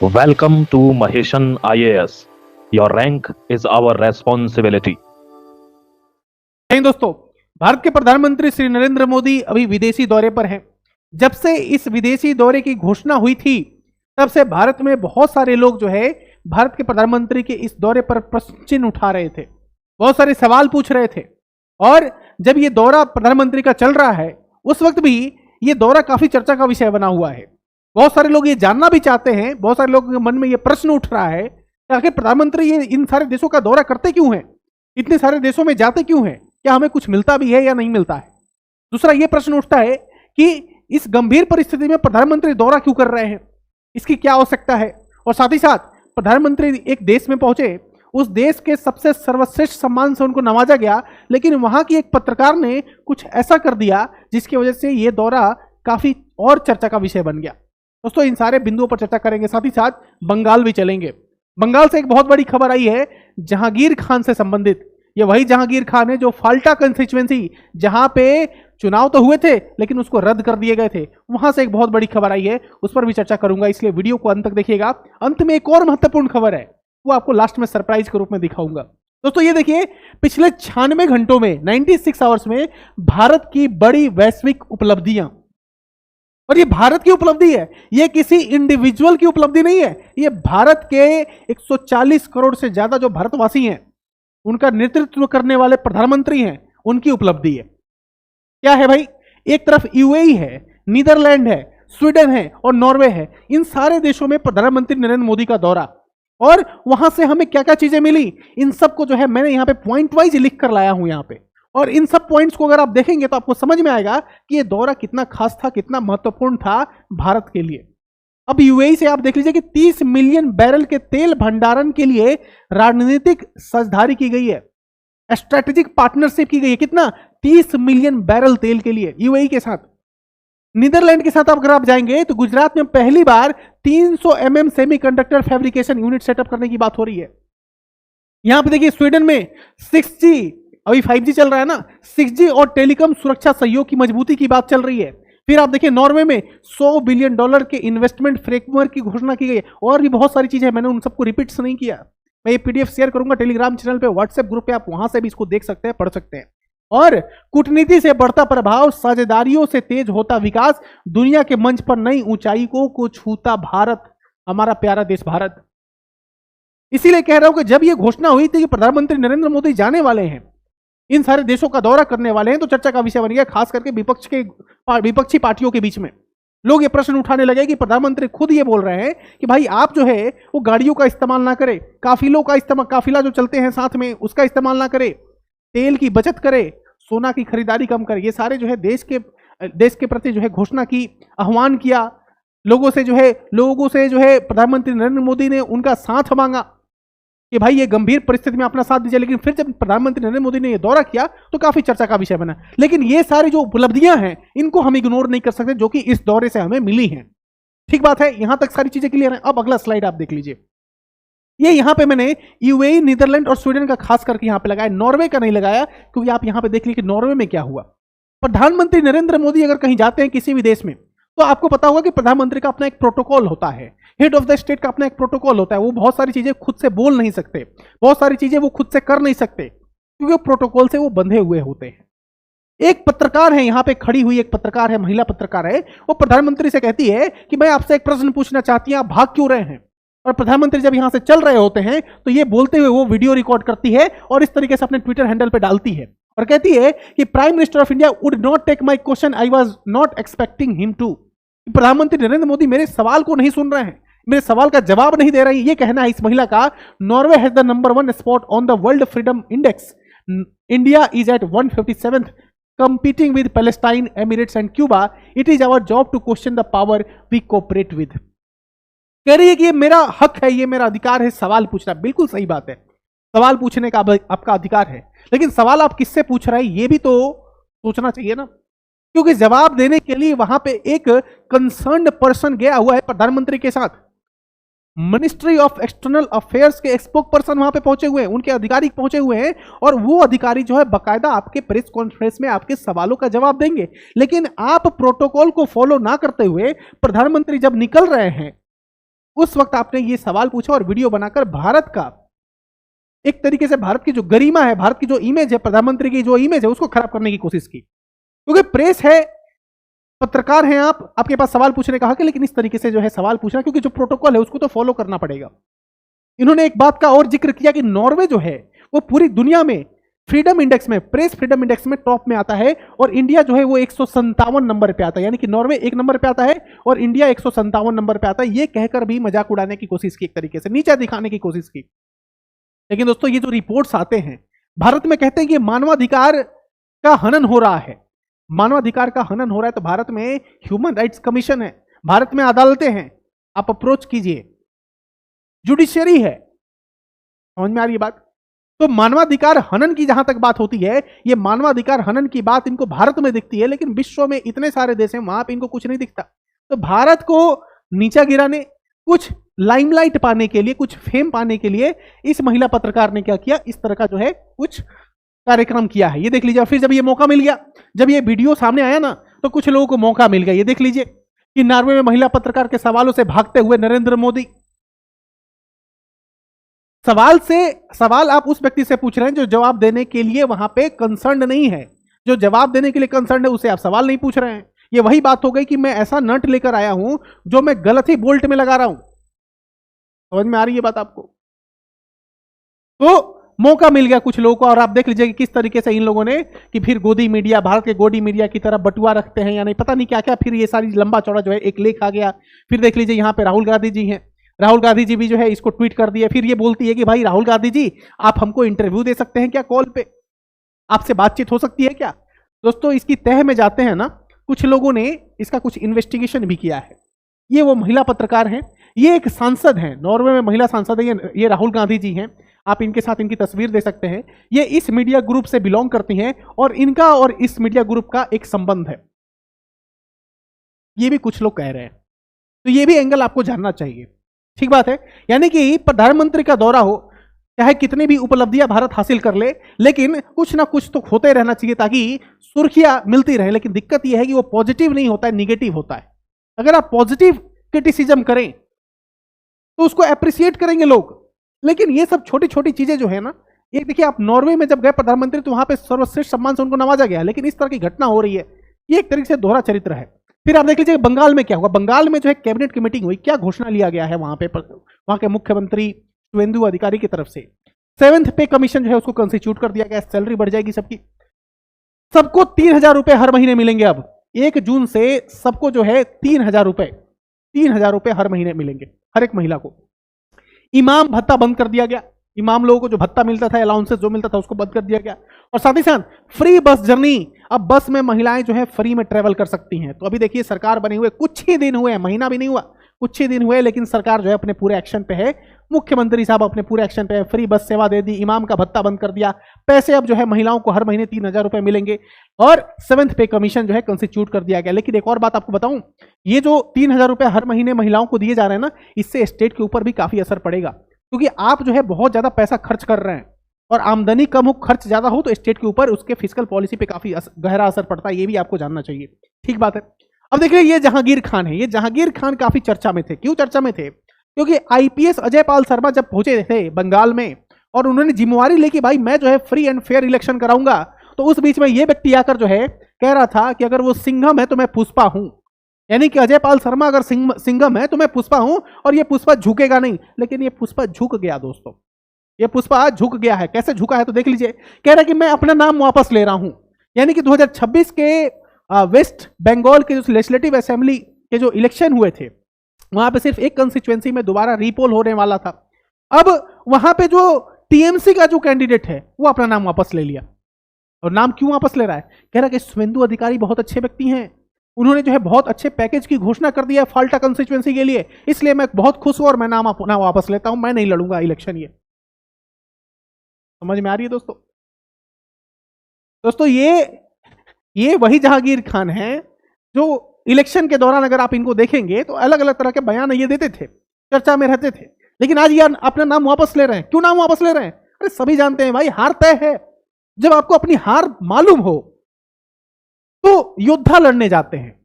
Welcome to Maheshan IAS. Your rank is our responsibility. दोस्तों, भारत के प्रधानमंत्री श्री नरेंद्र मोदी अभी विदेशी दौरे पर हैं। जब से इस विदेशी दौरे की घोषणा हुई थी तब से भारत में बहुत सारे लोग जो है भारत के प्रधानमंत्री के इस दौरे पर प्रश्न चिन्ह उठा रहे थे, बहुत सारे सवाल पूछ रहे थे। और जब ये दौरा प्रधानमंत्री का चल रहा है उस वक्त भी ये दौरा काफी चर्चा का विषय बना हुआ है। बहुत सारे लोग ये जानना भी चाहते हैं, बहुत सारे लोगों के मन में ये प्रश्न उठ रहा है कि आखिर प्रधानमंत्री ये इन सारे देशों का दौरा करते क्यों हैं, इतने सारे देशों में जाते क्यों हैं, क्या हमें कुछ मिलता भी है या नहीं मिलता है। दूसरा ये प्रश्न उठता है कि इस गंभीर परिस्थिति में प्रधानमंत्री दौरा क्यों कर रहे हैं, इसकी क्या आवश्यकता है। और साथ ही साथ प्रधानमंत्री एक देश में पहुंचे, उस देश के सबसे सर्वश्रेष्ठ सम्मान से उनको नवाजा गया, लेकिन वहां की एक पत्रकार ने कुछ ऐसा कर दिया जिसकी वजह से यह दौरा काफी और चर्चा का विषय बन गया। दोस्तों, इन सारे बिंदुओं पर चर्चा करेंगे, साथ ही साथ बंगाल भी चलेंगे। बंगाल से एक बहुत बड़ी खबर आई है जहांगीर खान से संबंधित। ये वही जहांगीर खान है जो फाल्टा कंस्टिट्यूएंसी, जहां पे चुनाव तो हुए थे लेकिन उसको रद्द कर दिए गए थे, वहां से एक बहुत बड़ी खबर आई है, उस पर भी चर्चा करूंगा, इसलिए वीडियो को अंत तक देखिएगा। अंत में एक और महत्वपूर्ण खबर है, वो आपको लास्ट में सरप्राइज के रूप में दिखाऊंगा। दोस्तों ये देखिए, पिछले 96 घंटों में 96 आवर्स में भारत की बड़ी वैश्विक उपलब्धियां, और ये भारत की उपलब्धि है, ये किसी इंडिविजुअल की उपलब्धि नहीं है, ये भारत के 140 करोड़ से ज्यादा जो भारतवासी हैं, उनका नेतृत्व करने वाले प्रधानमंत्री हैं, उनकी उपलब्धि है। क्या है भाई, एक तरफ यूएई है, नीदरलैंड है, स्वीडन है और नॉर्वे है। इन सारे देशों में प्रधानमंत्री नरेंद्र मोदी का दौरा, और वहां से हमें क्या क्या चीजें मिली, इन सबको जो है मैंने यहां पे पॉइंट वाइज लिख कर लाया हूं यहां पे। और इन सब पॉइंट्स को अगर आप देखेंगे तो आपको समझ में आएगा कि ये दौरा कितना खास था, कितना महत्वपूर्ण था भारत के लिए। अब यूएई से आप देख लीजिए कि 30 मिलियन बैरल के तेल भंडारण के लिए राजनीतिक साझेदारी की गई है, स्ट्रेटेजिक पार्टनरशिप की गई है। कितना? 30 मिलियन बैरल तेल के लिए यूएई के साथ। नीदरलैंड के साथ अगर आप जाएंगे तो गुजरात में पहली बार 300 mm semiconductor fabrication unit setup करने की बात हो रही है। यहां पे देखिए स्वीडन में 6G, अभी 5G चल रहा है ना, 6G और टेलीकॉम सुरक्षा सहयोग की मजबूती की बात चल रही है। फिर आप देखिए नॉर्वे में $100 बिलियन के इन्वेस्टमेंट फ्रेमवर्क की घोषणा की गई है, और भी बहुत सारी चीजें, मैंने उन सबको रिपीट से नहीं किया। मैं ये पीडीएफ शेयर करूंगा टेलीग्राम चैनल पे, व्हाट्सएप ग्रुप पे, आप वहां से भी इसको देख सकते हैं, पढ़ सकते हैं। और कूटनीति से बढ़ता प्रभाव, साझेदारियों से तेज होता विकास, दुनिया के मंच पर नई ऊंचाई को छूता भारत, हमारा प्यारा देश भारत। इसीलिए कह रहा हूं कि जब यह घोषणा हुई थी कि प्रधानमंत्री नरेंद्र मोदी जाने वाले हैं, इन सारे देशों का दौरा करने वाले हैं, तो चर्चा का विषय बन गया, खास करके विपक्षी पार्टियों के बीच में। लोग ये प्रश्न उठाने लगे कि प्रधानमंत्री खुद ये बोल रहे हैं कि भाई आप जो है वो गाड़ियों का इस्तेमाल ना करें, काफिला जो चलते हैं साथ में उसका इस्तेमाल ना करें, तेल की बचत करे, सोना की खरीदारी कम करे। ये सारे जो है देश के प्रति जो है घोषणा की, आह्वान किया। लोगों से जो है प्रधानमंत्री नरेंद्र मोदी ने उनका साथ मांगा कि भाई ये गंभीर परिस्थिति में अपना साथ दीजिए। लेकिन फिर जब प्रधानमंत्री नरेंद्र मोदी ने ये दौरा किया तो काफी चर्चा का विषय बना। लेकिन ये सारी जो उपलब्धियां हैं इनको हम इग्नोर नहीं कर सकते, जो कि इस दौरे से हमें मिली हैं। ठीक बात है, यहां तक सारी चीजें क्लियर हैं। अब अगला स्लाइड आप देख लीजिए। ये यहां पे मैंने यूएई, नीदरलैंड और स्वीडन का खास करके यहां पे लगाया, नॉर्वे का नहीं लगाया, क्योंकि आप यहां पे देख लीजिए कि नॉर्वे में क्या हुआ। प्रधानमंत्री नरेंद्र मोदी अगर कहीं जाते हैं किसी भी देश में, तो आपको पता होगा कि प्रधानमंत्री का अपना एक प्रोटोकॉल होता है, हेड ऑफ द स्टेट का अपना एक प्रोटोकॉल होता है। वो बहुत सारी चीजें खुद से बोल नहीं सकते, बहुत सारी चीजें वो खुद से कर नहीं सकते, क्योंकि प्रोटोकॉल से वो बंधे हुए होते हैं। एक पत्रकार है, यहां पे खड़ी हुई एक पत्रकार है, महिला पत्रकार है, वो प्रधानमंत्री से कहती है कि मैं आपसे एक प्रश्न पूछना चाहती हूं, आप भाग क्यों रहे हैं। और प्रधानमंत्री जब यहां से चल रहे होते हैं तो ये बोलते हुए वो वीडियो रिकॉर्ड करती है और इस तरीके से अपने ट्विटर हैंडल पे डालती है और कहती है कि prime minister of India would not take my question, I was not expecting him to. प्रधानमंत्री नरेंद्र मोदी मेरे सवाल को नहीं सुन रहे हैं, मेरे सवाल का जवाब नहीं दे रही। ये कहना है इस महिला का। Norway has the number 1 spot on the world freedom index, India is at 157th, competing with Palestine, Emirates and Cuba. It is our job to question the power we cooperate with. कह रही है कि ये मेरा हक है, ये मेरा अधिकार है सवाल पूछना। बिल्कुल सही बात है, सवाल पूछने का आपका अधिकार है, लेकिन सवाल आप किससे पूछ रहे हैं ये भी तो सोचना चाहिए ना, क्योंकि जवाब देने के लिए वहां पे एक कंसर्न्ड पर्सन गया हुआ है प्रधानमंत्री के साथ। मिनिस्ट्री ऑफ एक्सटर्नल अफेयर्स के स्पोक पर्सन वहां पे पहुंचे हुए हैं, उनके अधिकारी पहुंचे हुए हैं, और वो अधिकारी जो है बकायदा आपके प्रेस कॉन्फ्रेंस में आपके सवालों का जवाब देंगे। लेकिन आप प्रोटोकॉल को फॉलो ना करते हुए प्रधानमंत्री जब निकल रहे हैं उस वक्त आपने ये सवाल पूछा और वीडियो बनाकर भारत का, एक तरीके से भारत की जो गरिमा है, भारत की जो इमेज है, प्रधानमंत्री की जो इमेज है, उसको खराब करने की कोशिश की। क्योंकि प्रेस है, पत्रकार हैं आप, आपके पास सवाल पूछने का हक है, लेकिन इस तरीके से जो है सवाल पूछना, क्योंकि जो प्रोटोकॉल है उसको तो फॉलो करना पड़ेगा। इन्होंने एक बात का और जिक्र किया कि नॉर्वे जो है वो पूरी दुनिया में फ्रीडम इंडेक्स में, प्रेस फ्रीडम इंडेक्स में टॉप में आता है, और इंडिया जो है वो 157 नंबर पे आता है, यानी कि नॉर्वे 1 नंबर पे आता है और इंडिया 157 नंबर पे आता है। ये कहकर भी मजाक उड़ाने की कोशिश की, एक तरीके से नीचा दिखाने की कोशिश की। लेकिन दोस्तों ये जो रिपोर्ट्स आते हैं भारत में, कहते हैं कि मानवाधिकार का हनन हो रहा है, मानवाधिकार का हनन हो रहा है। तो भारत में ह्यूमन राइट्स कमीशन है, भारत में अदालतें हैं, आप अप्रोच कीजिए, जुडिशियरी है, समझ में आ रही है बात। तो मानवाधिकार हनन की जहां तक बात होती है, ये मानवाधिकार हनन की बात इनको भारत में दिखती है, लेकिन विश्व में इतने सारे देश हैं वहां पे इनको कुछ नहीं दिखता। तो भारत को नीचा गिराने, कुछ लाइमलाइट पाने के लिए, कुछ फेम पाने के लिए इस महिला पत्रकार ने क्या किया, इस तरह का जो है कुछ कार्यक्रम किया है। ये देख लीजिए। फिर जब ये मौका मिल गया, जब ये वीडियो सामने आया ना, तो कुछ लोगों को मौका मिल गया। ये देख लीजिए कि नॉर्वे में महिला पत्रकार के सवालों से भागते हुए नरेंद्र मोदी, सवाल आप उस व्यक्ति से पूछ रहे हैं जो जवाब देने के लिए वहां पे कंसर्न नहीं है, जो जवाब देने के लिए कंसर्न है, उसे आप सवाल नहीं पूछ रहे हैं। ये वही बात हो गई कि मैं ऐसा नट लेकर आया हूं जो मैं गलत ही बोल्ट में लगा रहा हूं। समझ में आ रही है बात आपको? तो मौका मिल गया कुछ लोगों को, और आप देख लीजिए कि किस तरीके से इन लोगों ने, कि फिर गोदी मीडिया, भारत के गोदी मीडिया की तरफ बटुआ रखते हैं या नहीं, पता नहीं क्या क्या, फिर ये सारी लंबा चौड़ा जो है एक लेख आ गया। फिर देख लीजिए यहाँ पे राहुल गांधी जी हैं, राहुल गांधी जी भी जो है इसको ट्वीट कर दिया। फिर ये बोलती है कि भाई राहुल गांधी जी, आप हमको इंटरव्यू दे सकते हैं क्या, कॉल पे आपसे बातचीत हो सकती है क्या। दोस्तों इसकी तह में जाते हैं ना, कुछ लोगों ने इसका कुछ इन्वेस्टिगेशन भी किया है। ये वो महिला पत्रकार हैं, ये एक सांसद हैं, नॉर्वे में महिला सांसद है, ये राहुल गांधी जी हैं। आप इनके साथ इनकी तस्वीर दे सकते हैं। ये इस मीडिया ग्रुप से बिलोंग करती हैं और इनका और इस मीडिया ग्रुप का एक संबंध है, ये भी कुछ लोग कह रहे हैं। तो ये भी एंगल आपको जानना चाहिए, ठीक बात है। यानी कि प्रधानमंत्री का दौरा हो, चाहे कितनी भी उपलब्धियां भारत हासिल कर ले, लेकिन कुछ ना कुछ तो होते रहना चाहिए ताकि सुर्खियां मिलती रहे। लेकिन दिक्कत यह है कि वो पॉजिटिव नहीं होता है, निगेटिव होता है। अगर आप पॉजिटिव क्रिटिसिज्म करें तो उसको अप्रिशिएट करेंगे लोग, लेकिन ये सब छोटी छोटी चीजें जो है ना, एक देखिए आप नॉर्वे में जब गए प्रधानमंत्री, तो वहां पे सर्वश्रेष्ठ सम्मान से उनको नवाजा गया, लेकिन इस तरह की घटना हो रही है, ये एक तरीके से दोहरा चरित्र है। फिर आप देख लीजिए बंगाल में क्या हुआ, बंगाल में जो है कैबिनेट की मीटिंग हुई, क्या घोषणा लिया गया है वहां पे, वहां के मुख्यमंत्री शुवेंदु अधिकारी की तरफ से 7th पे कमीशन जो है उसको कंस्टिट्यूट कर दिया गया, सैलरी बढ़ जाएगी सबकी, सबको 3,000 रुपए हर महीने मिलेंगे। अब 1 जून से सबको जो है 3,000 रुपए हर महीने मिलेंगे, हर एक महिला को। इमाम भत्ता बंद कर दिया गया, इमाम लोगों को जो भत्ता मिलता था, अलाउंसेस जो मिलता था, उसको बंद कर दिया गया। और साथ ही साथ फ्री बस जर्नी, अब बस में महिलाएं जो है फ्री में ट्रेवल कर सकती हैं। तो अभी देखिए सरकार बने हुए कुछ ही दिन हुए, महीना भी नहीं हुआ, कुछ ही दिन हुए, लेकिन सरकार जो है अपने पूरे एक्शन पे है, मुख्यमंत्री साहब अपने पूरे एक्शन पे है। फ्री बस सेवा दे दी, इमाम का भत्ता बंद कर दिया, पैसे अब जो है महिलाओं को हर महीने 3,000 रुपए मिलेंगे, और 7th पे कमीशन जो है कंस्टिट्यूट कर दिया गया। लेकिन एक और बात आपको बताऊं, ये जो 3,000 रुपए हर महीने महिलाओं को दिए जा रहे हैं ना, इससे स्टेट के ऊपर भी काफी असर पड़ेगा, क्योंकि आप जो है बहुत ज्यादा पैसा खर्च कर रहे हैं, और आमदनी कम हो, खर्च ज्यादा हो, तो स्टेट के ऊपर उसके फिस्कल पॉलिसी पे काफी गहरा असर पड़ता है। ये भी आपको जानना चाहिए, ठीक बात है। अब देखिए ये जहांगीर खान है, ये जहांगीर खान काफी चर्चा में थे। क्यों चर्चा में थे? क्योंकि आईपीएस अजय पाल शर्मा जब पहुंचे थे बंगाल में, और उन्होंने जिम्मेवारी ली कि भाई मैं जो है फ्री एंड फेयर इलेक्शन कराऊंगा, तो उस बीच में ये व्यक्ति आकर जो है कह रहा था कि अगर वो सिंघम है तो मैं पुष्पा हूं, यानी कि अजय पाल शर्मा अगर सिंघम है तो मैं पुष्पा हूं, और ये पुष्पा झुकेगा नहीं। लेकिन ये पुष्पा झुक गया दोस्तों, ये पुष्पा झुक गया है। कैसे झुका है तो देख लीजिए, कह रहा है कि मैं अपना नाम वापस ले रहा हूं। यानी कि 2026 के वेस्ट बंगाल के जो लेजिस्लेटिव असेंबली के जो इलेक्शन हुए थे, वहां पे सिर्फ एक कंस्टिट्यूएंसी में दोबारा रीपोल होने वाला था। अब वहां पे जो टीएमसी का जो कैंडिडेट है वो अपना नाम वापस ले लिया। और नाम क्यों वापस ले रहा है? कह रहा है कि शुवेंदु अधिकारी बहुत अच्छे व्यक्ति हैं, उन्होंने जो है बहुत अच्छे पैकेज की घोषणा कर दिया है फाल्टा कंस्टिट्यूएंसी के लिए, इसलिए मैं बहुत खुश हूं और मैं नाम अपना वापस लेता हूं, मैं नहीं लड़ूंगा इलेक्शन। ये समझ में आ रही है दोस्तों? दोस्तों ये वही जहांगीर खान है जो इलेक्शन के दौरान अगर आप इनको देखेंगे तो अलग अलग तरह के बयान ये देते थे, चर्चा में रहते थे, लेकिन आज ये अपना नाम वापस ले रहे हैं। क्यों नाम वापस ले रहे हैं? अरे सभी जानते हैं भाई, हार तय है। जब आपको अपनी हार मालूम हो तो योद्धा लड़ने जाते हैं,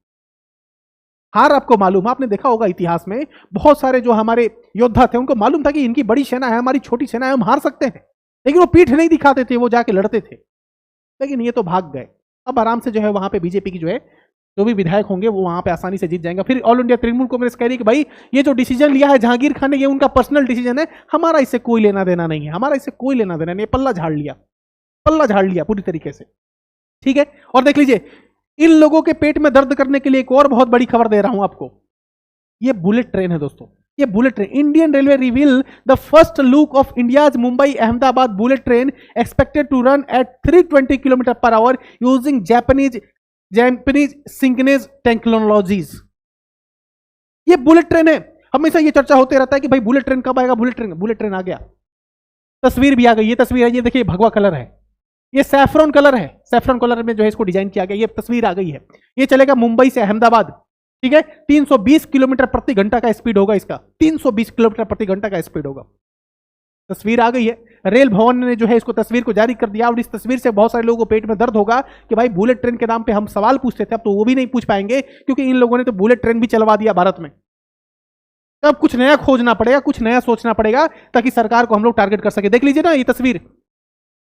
हार आपको मालूम है, आपने देखा होगा इतिहास में बहुत सारे जो हमारे योद्धा थे उनको मालूम था कि इनकी बड़ी सेना है, हमारी छोटी सेना है, हम हार सकते हैं, लेकिन वो पीठ नहीं दिखाते थे, वो जाके लड़ते थे। लेकिन ये तो भाग गए। अब आराम से जो है वहां पे बीजेपी की जो है जो भी विधायक होंगे वो वहां पे आसानी से जीत जाएंगे। फिर ऑल इंडिया तृणमूल कांग्रेस कह रही है कि भाई ये जो डिसीजन लिया है जहांगीर खान ने, ये उनका पर्सनल डिसीजन है, हमारा इससे कोई लेना देना नहीं है, हमारा इससे कोई लेना देना नहीं, पल्ला झाड़ लिया, पल्ला झाड़ लिया पूरी तरीके से। ठीक है, और देख लीजिए इन लोगों के पेट में दर्द करने के लिए एक और बहुत बड़ी खबर दे रहा हूं आपको। ये बुलेट ट्रेन है दोस्तों, ये bullet train. Indian railway reveal the first look of India's Mumbai Ahmedabad bullet train expected to run at 320 kilometre per hour using Japanese synchronise technologies. ये बुलेट ट्रेन है। हमेशा ये चर्चा होते रहता है कि भाई बुलेट ट्रेन कब आएगा, बुलेट ट्रेन आ गया। तस्वीर भी आ गई, ये तस्वीर है, ये देखिए भगवा कलर है, ये सैफरॉन कलर है, सैफरॉन कलर में जो है इसको डिजाइन किया गया, ये तस्वीर आ गई है। ये चलेगा मुंबई से अहमदाबाद, ठीक है। 320 किलोमीटर प्रति घंटा का स्पीड होगा इसका, 320 किलोमीटर प्रति घंटा का स्पीड होगा। तस्वीर आ गई है, रेल भवन ने जो है इसको तस्वीर को जारी कर दिया, और इस तस्वीर से बहुत सारे लोगों को पेट में दर्द होगा कि भाई बुलेट ट्रेन के नाम पे हम सवाल पूछते थे, अब तो वो भी नहीं पूछ पाएंगे, क्योंकि इन लोगों ने तो बुलेट ट्रेन भी चलवा दिया भारत में। अब कुछ नया खोजना पड़ेगा, कुछ नया सोचना पड़ेगा, ताकि सरकार को हम लोग टारगेट कर सके। देख लीजिए ना ये तस्वीर,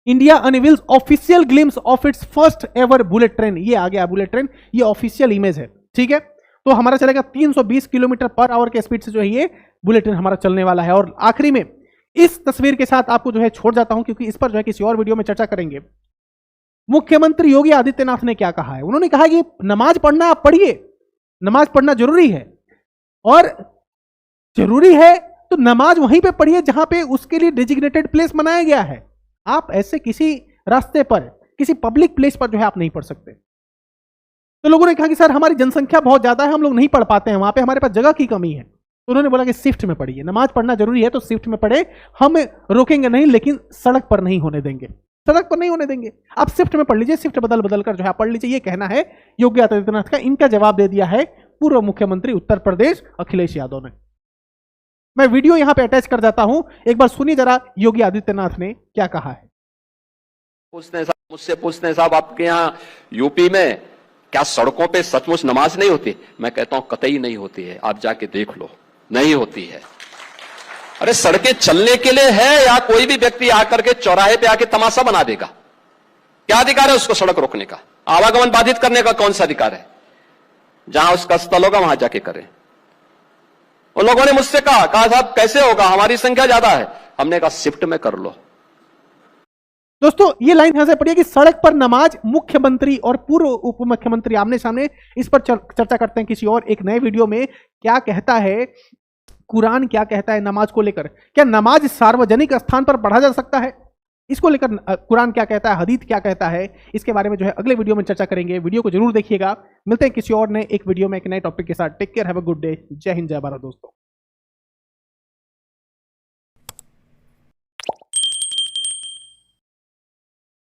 India unveils official glimpse of its first ever bullet train. ये आ गया बुलेट ट्रेन, ये ऑफिशियल इमेज है, ठीक है। तो हमारा चलेगा 320 किलोमीटर पर आवर के स्पीड से जो है ये बुलेट ट्रेन हमारा चलने वाला है। और आखिरी में इस तस्वीर के साथ आपको जो है छोड़ जाता हूं, क्योंकि इस पर जो है किसी और वीडियो में चर्चा करेंगे। मुख्यमंत्री योगी आदित्यनाथ ने क्या कहा है, उन्होंने कहा कि नमाज पढ़ना आप पढ़िए, नमाज पढ़ना जरूरी है, और जरूरी है तो नमाज वहीं पे पढ़िए जहां पे उसके लिए डेजिग्नेटेड प्लेस बनाया गया है। आप ऐसे किसी रास्ते पर, किसी पब्लिक प्लेस पर जो है आप नहीं पढ़ सकते। तो लोगों ने कहा कि सर हमारी जनसंख्या बहुत ज्यादा है, हम लोग नहीं पढ़ पाते हैं, वहां पे हमारे पास जगह की कमी है। तो उन्होंने बोला कि शिफ्ट में पढ़िए, नमाज पढ़ना जरूरी है तो शिफ्ट में पढ़े, हम रोकेंगे नहीं, लेकिन सड़क पर नहीं होने देंगे, सड़क पर नहीं होने देंगे। आप शिफ्ट में पढ़ लीजिए, शिफ्ट बदल बदल कर जो है पढ़ लीजिए। ये कहना है योगी आदित्यनाथ का। इनका जवाब दे दिया है पूर्व मुख्यमंत्री उत्तर प्रदेश अखिलेश यादव ने। मैं वीडियो यहां पे अटैच कर जाता हूं, एक बार सुनिए जरा योगी आदित्यनाथ ने क्या कहा है। मुझसे पूछते हैं साहब आपके यहाँ यूपी में क्या सड़कों पे सचमुच नमाज नहीं होती? मैं कहता हूं कतई नहीं होती है, आप जाके देख लो, नहीं होती है। अरे सड़कें चलने के लिए है, या कोई भी व्यक्ति आकर के चौराहे पे आके तमाशा बना देगा? क्या अधिकार है उसको सड़क रोकने का? आवागमन बाधित करने का कौन सा अधिकार है? जहां उसका स्थल होगा वहां जाके करें। उन लोगों ने मुझसे कहा साहब कैसे होगा, हमारी संख्या ज्यादा है। हमने कहा शिफ्ट में कर लो। दोस्तों ये लाइन यहां से पढ़िए कि सड़क पर नमाज, मुख्यमंत्री और पूर्व उप मुख्यमंत्री आमने सामने। इस पर चर्चा करते हैं किसी और एक नए वीडियो में। क्या कहता है कुरान, क्या कहता है नमाज को लेकर? क्या नमाज सार्वजनिक स्थान पर पढ़ा जा सकता है? इसको लेकर कुरान क्या कहता है, हदीस क्या कहता है, इसके बारे में जो है अगले वीडियो में चर्चा करेंगे। वीडियो को जरूर देखिएगा। मिलते हैं किसी और नए एक वीडियो में एक नए टॉपिक के साथ। Take care, have a good day. Jai Hind, जय भारत दोस्तों।